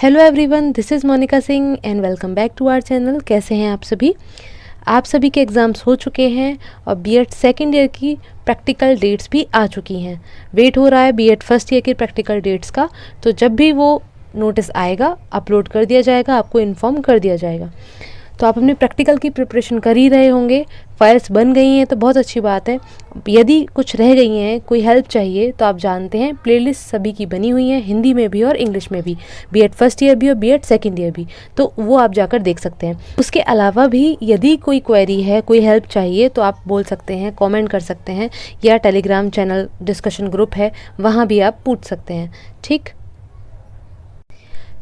Hello everyone, this is Monika Singh and welcome back to our channel. कैसे हैं आप सभी? आप सभी के एग्ज़ाम्स हो चुके हैं और बीएड सेकेंड ईयर की प्रैक्टिकल डेट्स भी आ चुकी हैं। वेट हो रहा है बीएड फर्स्ट ईयर की प्रैक्टिकल डेट्स का, तो जब भी वो नोटिस आएगा अपलोड कर दिया जाएगा, आपको इन्फॉर्म कर दिया जाएगा। तो आप अपनी प्रैक्टिकल की प्रिपरेशन कर ही रहे होंगे, फाइल्स बन गई हैं तो बहुत अच्छी बात है। यदि कुछ रह गई हैं, कोई हेल्प चाहिए, तो आप जानते हैं प्लेलिस्ट सभी की बनी हुई है, हिंदी में भी और इंग्लिश में भी, बीएड फर्स्ट ईयर भी और बीएड सेकंड ईयर भी, तो वो आप जाकर देख सकते हैं। उसके अलावा भी यदि कोई क्वेरी है, कोई हेल्प चाहिए, तो आप बोल सकते हैं, कमेंट कर सकते हैं, या टेलीग्राम चैनल डिस्कशन ग्रुप है, वहाँ भी आप पूछ सकते हैं। ठीक,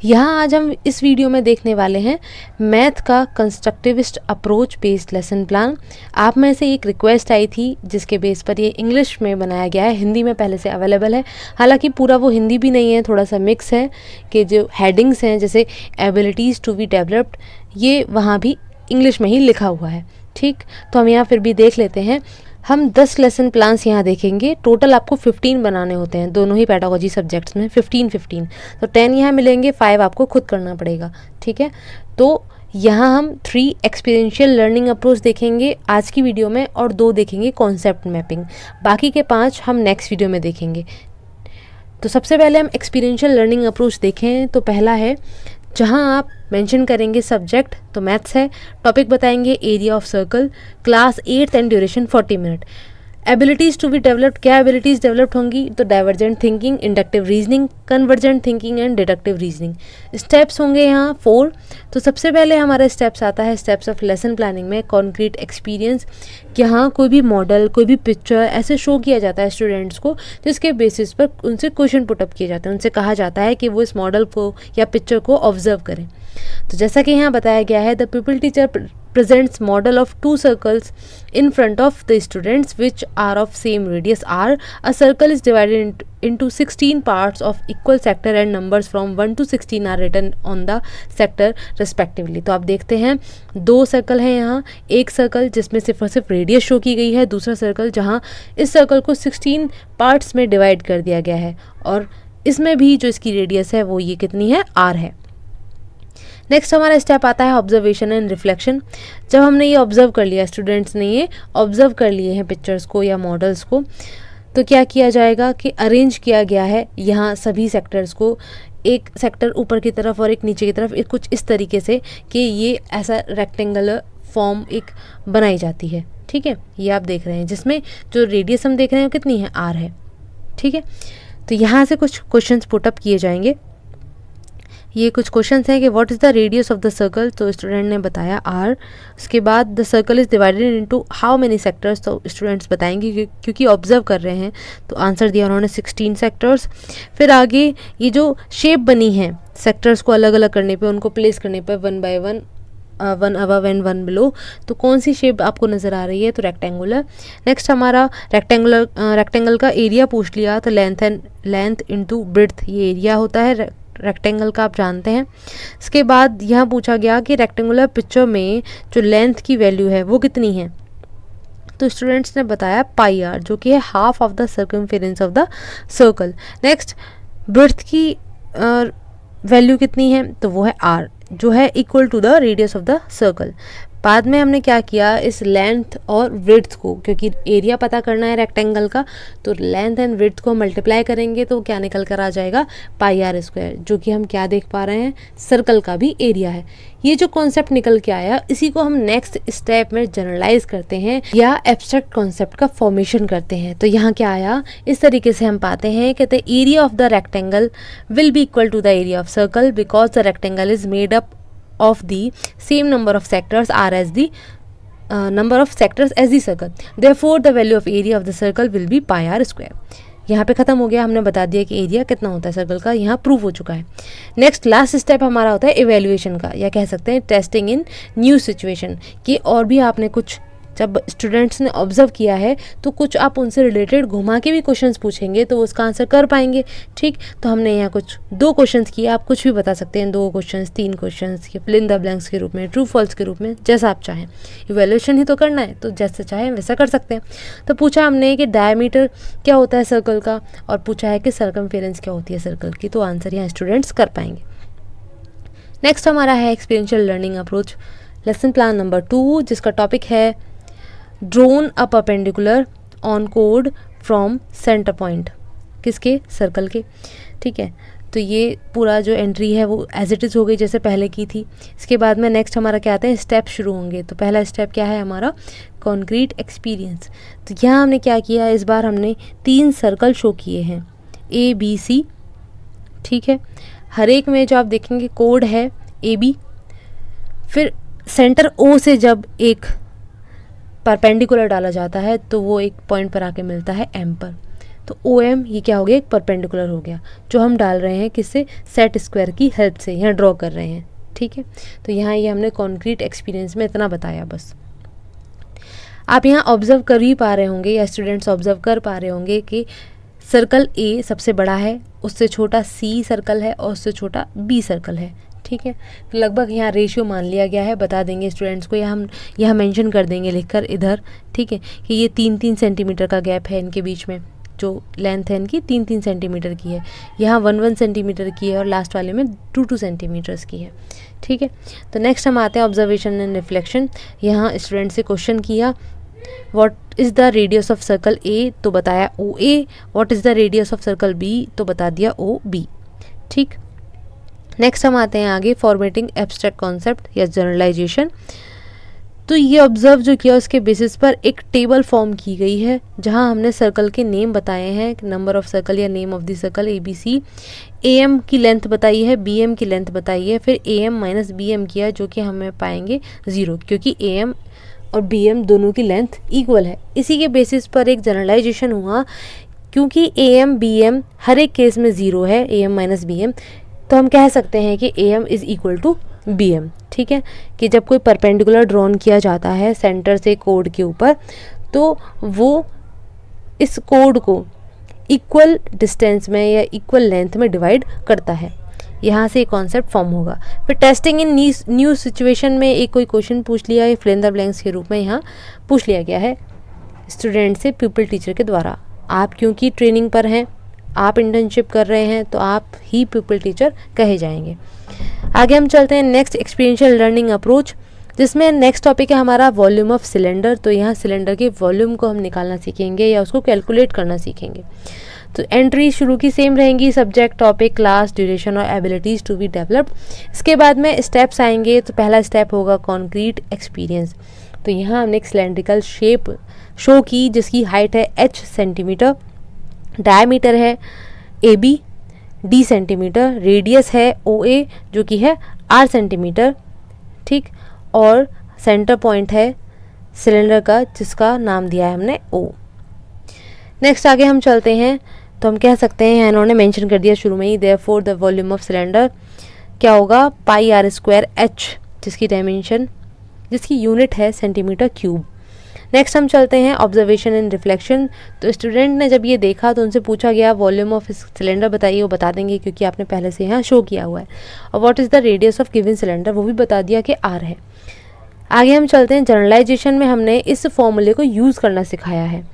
यहाँ आज हम इस वीडियो में देखने वाले हैं मैथ का constructivist approach based lesson plan. आप में से एक रिक्वेस्ट आई थी जिसके बेस पर ये इंग्लिश में बनाया गया है, हिंदी में पहले से अवेलेबल है। हालांकि पूरा वो हिंदी भी नहीं है, थोड़ा सा मिक्स है कि जो हेडिंग्स हैं जैसे एबिलिटीज़ टू बी डेवलप्ड, ये वहाँ भी इंग्लिश में ही लिखा हुआ है। ठीक, तो हम यहाँ फिर भी देख लेते हैं। हम 10 लेसन प्लान्स यहाँ देखेंगे। टोटल आपको 15 बनाने होते हैं दोनों ही पेडागोजी सब्जेक्ट्स में, 15 तो 10 यहाँ मिलेंगे, 5 आपको खुद करना पड़ेगा। ठीक है, तो यहाँ हम 3 एक्सपीरियंशियल लर्निंग अप्रोच देखेंगे आज की वीडियो में और 2 देखेंगे कॉन्सेप्ट मैपिंग। बाकी के 5 हम नेक्स्ट वीडियो में देखेंगे। तो सबसे पहले हम एक्सपीरियंशियल लर्निंग अप्रोच देखें तो पहला है जहां आप मेंशन करेंगे सब्जेक्ट, तो मैथ्स है, टॉपिक बताएंगे area of circle, class 8 and duration 40 minute. Abilities to be developed, क्या एबिलिटीज़ डेवलप्ड होंगी? तो divergent thinking, inductive reasoning, convergent thinking and deductive reasoning. Steps होंगे यहाँ 4। तो सबसे पहले हमारा स्टेप्स आता है स्टेप्स ऑफ लेसन प्लानिंग में कॉन्क्रीट एक्सपीरियंस। यहाँ कोई भी मॉडल, कोई भी पिक्चर ऐसे शो किया जाता है स्टूडेंट्स को, जिसके बेसिस पर उनसे क्वेश्चन पुटअप किए जाते हैं। उनसे कहा जाता है कि वो इस मॉडल को या पिक्चर को ऑब्जर्व करें। तो जैसा कि यहाँ बताया गया है, the people teacher presents model of 2 circles in front of the students which are of same radius r. A circle is divided into 16 parts of equal sector and numbers from 1 to 16 are written on the sector respectively. तो आप देखते हैं 2 circle हैं यहाँ, एक circle जिसमें सिर्फ और सिर्फ रेडियस शो की गई है, दूसरा सर्कल जहाँ इस सर्कल को 16 पार्ट्स में डिवाइड कर दिया गया है और इसमें भी जो इसकी रेडियस है वो ये कितनी है, r है। नेक्स्ट हमारा स्टेप आता है ऑब्जर्वेशन एंड रिफ्लेक्शन। जब हमने ये ऑब्जर्व कर लिया, स्टूडेंट्स ने ये ऑब्जर्व कर लिए हैं पिक्चर्स को या मॉडल्स को, तो क्या किया जाएगा कि अरेंज किया गया है यहाँ सभी सेक्टर्स को, एक सेक्टर ऊपर की तरफ और एक नीचे की तरफ, कुछ इस तरीके से कि ये ऐसा रेक्टेंगुलर फॉर्म एक बनाई जाती है। ठीक है, ये आप देख रहे हैं जिसमें जो रेडियस हम देख रहे हैं कितनी है, r है। ठीक है, तो यहाँ से कुछ क्वेश्चंस पुटअप किए जाएंगे। ये कुछ क्वेश्चंस हैं कि what is the radius of the circle, तो स्टूडेंट ने बताया r। उसके बाद the circle is divided into how many sectors, तो स्टूडेंट्स बताएंगे क्योंकि ऑब्जर्व कर रहे हैं, तो आंसर दिया उन्होंने 16 सेक्टर्स। फिर आगे ये जो शेप बनी है सेक्टर्स को अलग अलग करने पे, उनको प्लेस करने पर 1 बाय 1, 1 अबव एंड 1 बिलो, तो कौन सी शेप आपको नज़र आ रही है, तो रेक्टेंगुलर। नेक्स्ट हमारा रेक्टेंगल का एरिया पूछ लिया, तो लेंथ इंटू ब्रेड्थ, ये एरिया होता है रेक्टेंगल का, आप जानते हैं। इसके बाद यहाँ पूछा गया कि रेक्टेंगुलर पिक्चर में जो लेंथ की वैल्यू है वो कितनी है, तो स्टूडेंट्स ने बताया पाई r, जो कि है half of the circumference of the circle. Next breadth की वैल्यू कितनी है, तो वो है r, जो है equal to the radius of the circle. बाद में हमने क्या किया, इस लेंथ और विड्थ को, क्योंकि एरिया पता करना है रेक्टेंगल का, तो लेंथ एंड विड्थ को मल्टीप्लाई करेंगे तो क्या निकल कर आ जाएगा, पाई r स्क्वायर, जो कि हम क्या देख पा रहे हैं, सर्कल का भी एरिया है। ये जो कॉन्सेप्ट निकल के आया, इसी को हम नेक्स्ट स्टेप में जनरलाइज करते हैं या एब्स्ट्रैक्ट कॉन्सेप्ट का फॉर्मेशन करते हैं। तो यहाँ क्या आया, इस तरीके से हम पाते हैं कि the area of the rectangle will be equal to the area of circle because the rectangle is made up of the same number of sectors r as the number of sectors as the circle, therefore the value of area of the circle will be pi r square। यहाँ पे ख़त्म हो गया, हमने बता दिया कि area कितना होता है सर्कल का, यहाँ प्रूव हो चुका है। नेक्स्ट लास्ट स्टेप हमारा होता है इवेल्युएशन का, या कह सकते हैं टेस्टिंग इन न्यू सिचुएशन, कि और भी आपने कुछ जब स्टूडेंट्स ने ऑब्जर्व किया है तो कुछ आप उनसे रिलेटेड घुमा के भी क्वेश्चंस पूछेंगे तो वो उसका आंसर कर पाएंगे। ठीक, तो हमने यहाँ कुछ 2 क्वेश्चंस किए, आप कुछ भी बता सकते हैं, 2 क्वेश्चंस, 3 क्वेश्चंस, या फिल इन द ब्लैंक्स के रूप में, ट्रू फॉल्स के रूप में, जैसा आप चाहें। इवैल्यूएशन ही तो करना है, तो जैसे चाहें वैसा कर सकते हैं। तो पूछा हमने कि डायमीटर क्या होता है सर्कल का, और पूछा है कि सर्कमफेरेंस क्या होती है सर्कल की, तो आंसर यहाँ स्टूडेंट्स कर पाएंगे। नेक्स्ट हमारा है experiential learning approach lesson plan number 2, जिसका टॉपिक है drone a perpendicular on code from centre point, किसके, सर्कल के। ठीक है, तो ये पूरा जो एंट्री है वो एज इट इज़ हो गई जैसे पहले की थी। इसके बाद में नेक्स्ट हमारा क्या आता है, स्टेप शुरू होंगे। तो पहला स्टेप क्या है हमारा, कॉन्क्रीट एक्सपीरियंस। तो यहाँ हमने क्या किया, इस बार हमने 3 सर्कल शो किए हैं, ABC। ठीक है, हर एक में जो आप देखेंगे कोड है AB, फिर सेंटर O से जब एक परपेंडिकुलर डाला जाता है तो वो एक पॉइंट पर आके मिलता है M पर। तो OM ये क्या हो गया, एक परपेंडिकुलर हो गया जो हम डाल रहे हैं किससे, सेट स्क्वायर की हेल्प से यहाँ ड्रॉ कर रहे हैं। ठीक है, तो यहाँ ये हमने कॉन्क्रीट एक्सपीरियंस में इतना बताया बस। आप यहाँ ऑब्जर्व कर ही पा रहे होंगे या स्टूडेंट्स ऑब्जर्व कर पा रहे होंगे कि सर्कल A सबसे बड़ा है, उससे छोटा C सर्कल है और उससे छोटा B सर्कल है। ठीक है, तो लगभग यहाँ रेशियो मान लिया गया है, बता देंगे स्टूडेंट्स को, या हम यहाँ मेंशन कर देंगे लिखकर इधर। ठीक है, कि ये 3-3 सेंटीमीटर का गैप है इनके बीच में, जो लेंथ है इनकी 3-3 सेंटीमीटर की है, यहाँ 1-1 सेंटीमीटर की है और लास्ट वाले में 2-2 सेंटीमीटर्स की है। ठीक है, तो नेक्स्ट हम आते हैं ऑब्जर्वेशन एंड रिफ्लेक्शन। यहाँ स्टूडेंट से क्वेश्चन किया, what is the radius of circle A, तो बताया OA। What is the radius of circle B, तो बता दिया OB। ठीक, नेक्स्ट हम आते हैं आगे, फॉर्मेटिंग एब्स्ट्रैक्ट कॉन्सेप्ट या जनरलाइजेशन। तो ये ऑब्जर्व जो किया उसके बेसिस पर एक टेबल फॉर्म की गई है जहां हमने सर्कल के नेम बताए हैं, नंबर ऑफ सर्कल या name of the circle ABC, AM की लेंथ बताई है, BM की लेंथ बताई है, फिर AM माइनस BM किया जो कि हमें पाएंगे 0, क्योंकि AM और BM दोनों की लेंथ इक्वल है। इसी के बेसिस पर एक जनरलाइजेशन हुआ, क्योंकि AM BM हर एक केस में 0 है, AM माइनस BM, तो हम कह सकते हैं कि AM is equal to BM। ठीक है, कि जब कोई परपेंडिकुलर ड्रॉन किया जाता है सेंटर से कोड के ऊपर, तो वो इस कोड को इक्वल डिस्टेंस में या इक्वल लेंथ में डिवाइड करता है। यहाँ से एक कॉन्सेप्ट फॉर्म होगा। फिर टेस्टिंग इन न्यू सिचुएशन में एक कोई क्वेश्चन पूछ लिया है, फिल इन द ब्लैंक्स के रूप में यहाँ पूछ लिया गया है स्टूडेंट से प्यूपिल टीचर के द्वारा। आप क्योंकि ट्रेनिंग पर हैं, आप इंटर्नशिप कर रहे हैं, तो आप ही प्यूपिल टीचर कहे जाएंगे। आगे हम चलते हैं नेक्स्ट एक्सपीरियंशियल लर्निंग अप्रोच, जिसमें नेक्स्ट टॉपिक है हमारा वॉल्यूम ऑफ सिलेंडर। तो यहाँ सिलेंडर के वॉल्यूम को हम निकालना सीखेंगे या उसको कैलकुलेट करना सीखेंगे। तो एंट्री शुरू की सेम रहेंगी, सब्जेक्ट, टॉपिक, क्लास, ड्यूरेशन और एबिलिटीज़ टू बी डेवलप्ड। इसके बाद में स्टेप्स आएंगे। तो पहला स्टेप होगा कॉन्क्रीट एक्सपीरियंस। तो यहाँ हमने एक सिलेंड्रिकल शेप शो की जिसकी हाइट है h सेंटीमीटर, डायमीटर है AB D सेंटीमीटर, रेडियस है OA जो कि है R सेंटीमीटर। ठीक, और सेंटर पॉइंट है सिलेंडर का जिसका नाम दिया है हमने O। नेक्स्ट आगे हम चलते हैं, तो हम कह सकते हैं, इन्होंने मेंशन कर दिया शुरू में ही, therefore the volume of cylinder क्या होगा, पाई R स्क्वायर H, जिसकी डायमेंशन, जिसकी यूनिट है सेंटीमीटर क्यूब। नेक्स्ट हम चलते हैं ऑब्जर्वेशन एंड रिफ्लेक्शन। तो स्टूडेंट ने जब ये देखा तो उनसे पूछा गया वॉल्यूम ऑफ सिलेंडर बताइए, वो बता देंगे क्योंकि आपने पहले से यहाँ शो किया हुआ है। और what is the radius of given cylinder, वो भी बता दिया कि R है। आगे हम चलते हैं जनरलाइजेशन में, हमने इस फॉर्मूले को यूज़ करना सिखाया है।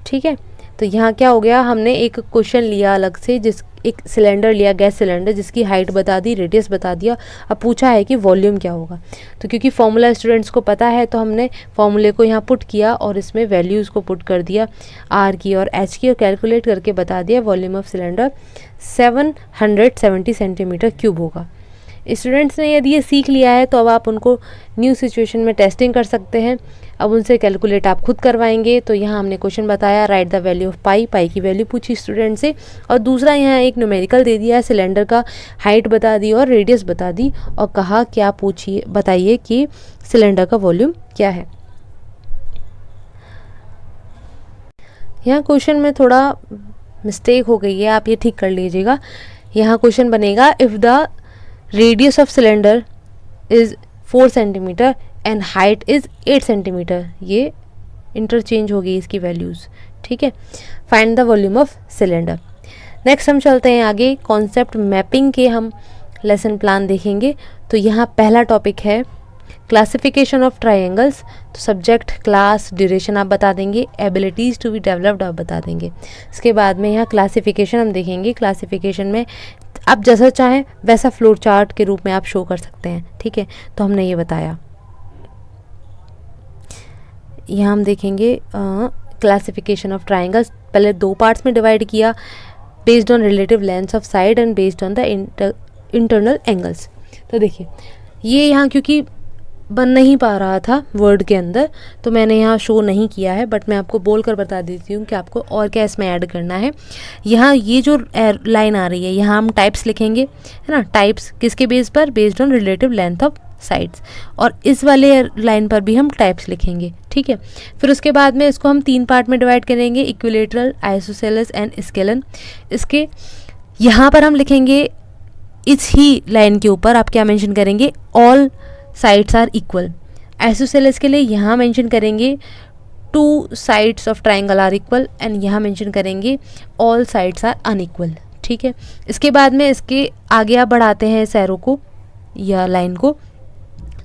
ठीक है, तो यहाँ क्या हो गया, हमने एक क्वेश्चन लिया अलग से, जिस एक सिलेंडर लिया, गैस सिलेंडर, जिसकी हाइट बता दी, रेडियस बता दिया। अब पूछा है कि वॉल्यूम क्या होगा। तो क्योंकि फॉर्मूला स्टूडेंट्स को पता है तो हमने फॉर्मूले को यहाँ पुट किया और इसमें वैल्यूज़ को पुट कर दिया, R की और H की, और कैलकुलेट करके बता दिया volume of cylinder 770 centimetre cube होगा। स्टूडेंट्स ने यदि ये सीख लिया है तो अब आप उनको न्यू सिचुएशन में टेस्टिंग कर सकते हैं। अब उनसे कैलकुलेट आप खुद करवाएंगे। तो यहाँ हमने क्वेश्चन बताया, राइट द वैल्यू ऑफ पाई, पाई की वैल्यू पूछी स्टूडेंट से, और दूसरा यहाँ एक न्यूमेरिकल दे दिया है, सिलेंडर का हाइट बता दी और रेडियस बता दी, और कहा क्या पूछिए, बताइए कि सिलेंडर का वॉल्यूम क्या है। यहाँ क्वेश्चन में थोड़ा मिस्टेक हो गई है, आप ये ठीक कर लीजिएगा। यहाँ क्वेश्चन बनेगा, if the radius of cylinder is 4 centimetre and height is 8 centimetre, ये इंटरचेंज हो गई इसकी वैल्यूज़। ठीक है, find the volume of cylinder. Next हम चलते हैं आगे, कॉन्सेप्ट मैपिंग के हम लेसन प्लान देखेंगे। तो यहाँ पहला टॉपिक है क्लासिफिकेशन ऑफ ट्राइंगल्स। तो सब्जेक्ट, क्लास, ड्यूरेशन आप बता देंगे, एबिलिटीज़ टू बी डेवलप्ड आप बता देंगे। इसके बाद में यहाँ क्लासिफिकेशन हम देखेंगे। क्लासिफिकेशन में आप जैसा चाहें वैसा फ्लोर चार्ट के रूप में आप शो कर सकते हैं, ठीक है। तो हमने ये बताया। यहाँ हम देखेंगे क्लासिफिकेशन ऑफ ट्राइंगल्स। पहले 2 पार्ट्स में डिवाइड किया, based on relative lengths of side and based on the internal angles. तो देखिए ये यहाँ क्योंकि बन नहीं पा रहा था वर्ड के अंदर, तो मैंने यहाँ शो नहीं किया है, बट मैं आपको बोल कर बता देती हूँ कि आपको और क्या इसमें ऐड करना है। यहाँ ये जो लाइन आ रही है, यहाँ हम टाइप्स लिखेंगे, है ना। टाइप्स किसके बेस पर? Based on relative length of sides. और इस वाले लाइन पर भी हम टाइप्स लिखेंगे, ठीक है। फिर उसके बाद में इसको हम 3 पार्ट में डिवाइड करेंगे, इक्विलेटरल, आइसोसेलेस एंड स्केलन। इसके यहाँ पर हम लिखेंगे इस ही लाइन के ऊपर आप क्या मेंशन करेंगे? All sides are equal. Isosceles के लिए यहाँ मेंशन करेंगे 2 sides of triangle are equal, and यहाँ मेंशन करेंगे ऑल साइड्स आर अनइक्वल, ठीक है। इसके बाद में इसके आगे आप बढ़ाते हैं इस एरो को या लाइन को।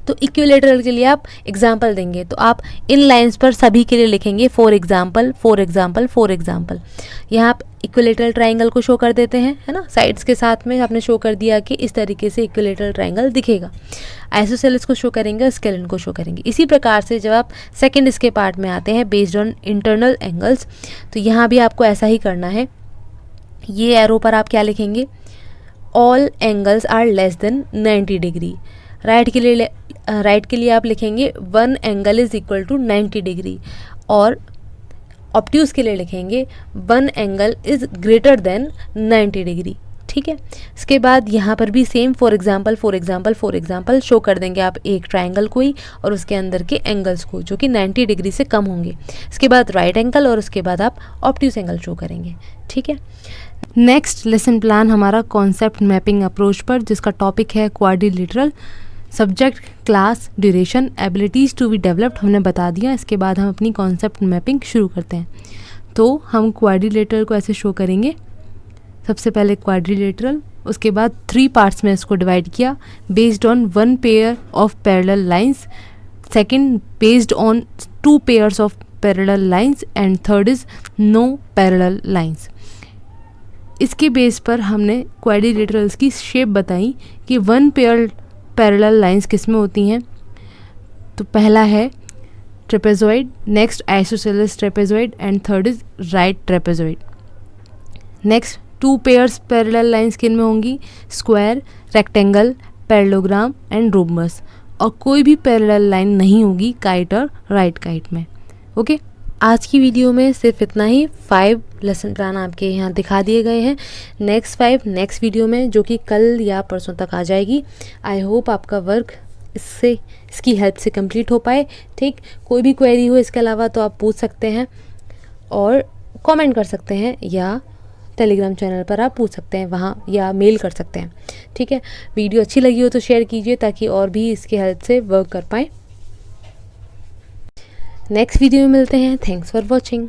तो इक्विलेटरल के लिए आप एग्जाम्पल देंगे, तो आप इन लाइंस पर सभी के लिए लिखेंगे for example, for example, for example. यहाँ आप इक्विलेटरल ट्राइंगल को शो कर देते हैं, है ना। साइड्स के साथ में आपने शो कर दिया कि इस तरीके से इक्विलेटरल ट्राइंगल दिखेगा। आइसोसेलेस को शो करेंगे, स्केलन को शो करेंगे। इसी प्रकार से जब आप सेकेंड इसके पार्ट में आते हैं, बेस्ड ऑन इंटरनल एंगल्स, तो यहाँ भी आपको ऐसा ही करना है। ये एरो पर आप क्या लिखेंगे? All angles are less than 90 degree. Right के लिए आप लिखेंगे 1 angle is equal to 90 degree, और ऑब्ट्यूज के लिए लिखेंगे 1 angle is greater than 90 degree, ठीक है। इसके बाद यहाँ पर भी same for example, for example, for example show कर देंगे आप एक ट्राइंगल को ही और उसके अंदर के एंगल्स को जो कि 90 डिग्री से कम होंगे। इसके बाद राइट एंगल और उसके बाद आप ऑब्ट्यूज एंगल शो करेंगे, ठीक है। नेक्स्ट लेसन प्लान हमारा कॉन्सेप्ट मैपिंग अप्रोच पर, जिसका टॉपिक है quadrilateral. Subject, class, duration, abilities to be developed हमने बता दिया। इसके बाद हम अपनी कॉन्सेप्ट मैपिंग शुरू करते हैं। तो हम क्वाड्रिलेटरल को ऐसे शो करेंगे। सबसे पहले क्वाड्रिलेटरल, उसके बाद 3 पार्ट्स में इसको डिवाइड किया, based on 1 pair of parallel lines, second based on 2 pairs of parallel lines, and third is no parallel lines. इसके बेस पर हमने क्वाड्रिलेटरल्स की शेप बताई कि 1 पेयर पैरेलल लाइंस किस में होती हैं। तो पहला है trapezoid, next isosceles trapezoid, and third is right trapezoid. Next 2 pairs parallel lines किन में होंगी? Square, rectangle, parallelogram and rhombus. और कोई भी पैरेलल लाइन नहीं होगी काइट और राइट काइट में, ओके। आज की वीडियो में सिर्फ इतना ही। 5 लेसन प्लान आपके यहाँ दिखा दिए गए हैं। नेक्स्ट 5 नेक्स्ट वीडियो में, जो कि कल या परसों तक आ जाएगी। आई होप आपका वर्क इसकी हेल्प से कंप्लीट हो पाए, ठीक। कोई भी क्वेरी हो इसके अलावा तो आप पूछ सकते हैं और कमेंट कर सकते हैं, या टेलीग्राम चैनल पर आप पूछ सकते हैं वहाँ, या मेल कर सकते हैं, ठीक है। वीडियो अच्छी लगी हो तो शेयर कीजिए ताकि और भी इसकी हेल्प से वर्क कर पाएँ। नेक्स्ट वीडियो में मिलते हैं। Thanks for watching.